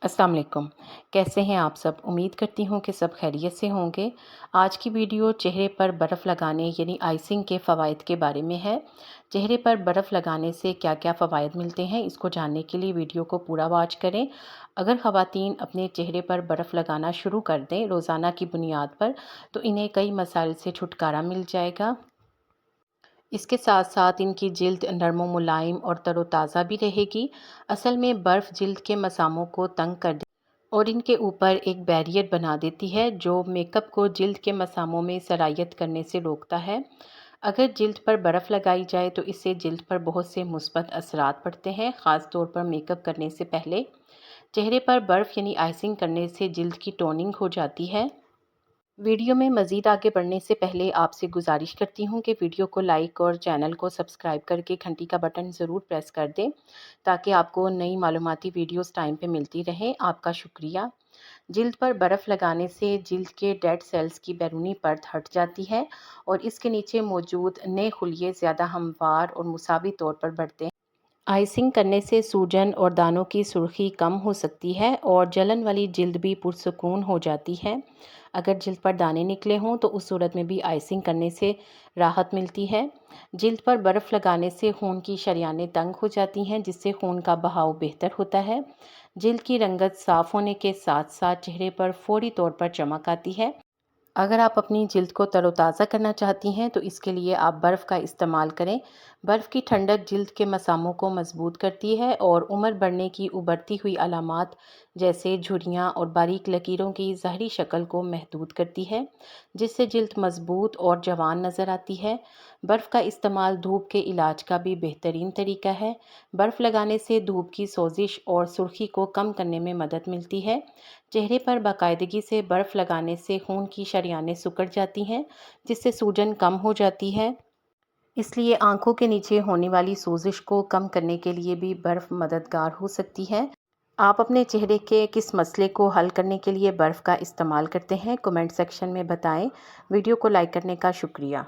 अस्सलाम वालेकुम। कैसे हैं आप सब? उम्मीद करती हूँ कि सब खैरियत से होंगे। आज की वीडियो चेहरे पर बर्फ़ लगाने यानी आइसिंग के फ़वाइद के बारे में है। चेहरे पर बर्फ़ लगाने से क्या-क्या फ़वाइद मिलते हैं, इसको जानने के लिए वीडियो को पूरा वॉच करें। अगर ख़वातीन अपने चेहरे पर बर्फ़ लगाना शुरू कर दें रोज़ाना की बुनियाद पर, तो इन्हें कई मसाइल से छुटकारा मिल जाएगा। इसके साथ साथ इनकी जिल्द नरम व मुलायम और तरोताज़ा भी रहेगी। असल में बर्फ़ जिल्द के मसामों को तंग कर और इनके ऊपर एक बैरियर बना देती है जो मेकअप को जिल्द के मसामों में सरायत करने से रोकता है। अगर जिल्द पर बर्फ़ लगाई जाए तो इससे जिल्द पर बहुत से मुस्बत असरात पड़ते हैं, ख़ास तौर पर मेकअप करने से पहले। चेहरे पर बर्फ़ यानी आइसिंग करने से जिल्द की टोनिंग हो जाती है। वीडियो में मज़ीद आगे बढ़ने से पहले आपसे गुजारिश करती हूँ कि वीडियो को लाइक और चैनल को सब्सक्राइब करके घंटी का बटन ज़रूर प्रेस कर दें ताकि आपको नई मालूमाती वीडियोस टाइम पे मिलती रहें। आपका शुक्रिया। जिल्द पर बर्फ़ लगाने से जिल्द के डेड सेल्स की बैरूनी परत हट जाती है और इसके नीचे मौजूद नए खुलिये ज़्यादा हमवार और मुसावी तौर पर बढ़ते हैं। आइसिंग करने से सूजन और दानों की सुर्खी कम हो सकती है और जलन वाली जिल्द भी पुरसुकून हो जाती है। अगर जिल्द पर दाने निकले हों तो उस सूरत में भी आइसिंग करने से राहत मिलती है। जिल्द पर बर्फ़ लगाने से खून की शरियानें तंग हो जाती हैं जिससे खून का बहाव बेहतर होता है। जिल्द की रंगत साफ़ होने के साथ साथ चेहरे पर फौरी तौर पर चमक आती है। अगर आप अपनी जिल्द को तरोताज़ा करना चाहती हैं तो इसके लिए आप बर्फ़ का इस्तेमाल करें। बर्फ़ की ठंडक जिल्द के मसामों को मजबूत करती है और उम्र बढ़ने की उभरती हुई अलामात जैसे झुर्रियाँ और बारीक लकीरों की ज़ाहरी शक्ल को महदूद करती है, जिससे जिल्द मजबूत और जवान नज़र आती है। बर्फ़ का इस्तेमाल धूप के इलाज का भी बेहतरीन तरीका है। बर्फ़ लगाने से धूप की सोजिश और सुर्खी को कम करने में मदद मिलती है। चेहरे पर बाकायदगी से बर्फ़ लगाने से खून की शरियानें सिकुड़ जाती हैं जिससे सूजन कम हो जाती है। इसलिए आंखों के नीचे होने वाली सोजिश को कम करने के लिए भी बर्फ़ मददगार हो सकती है। आप अपने चेहरे के किस मसले को हल करने के लिए बर्फ़ का इस्तेमाल करते हैं, कमेंट सेक्शन में बताएं। वीडियो को लाइक करने का शुक्रिया।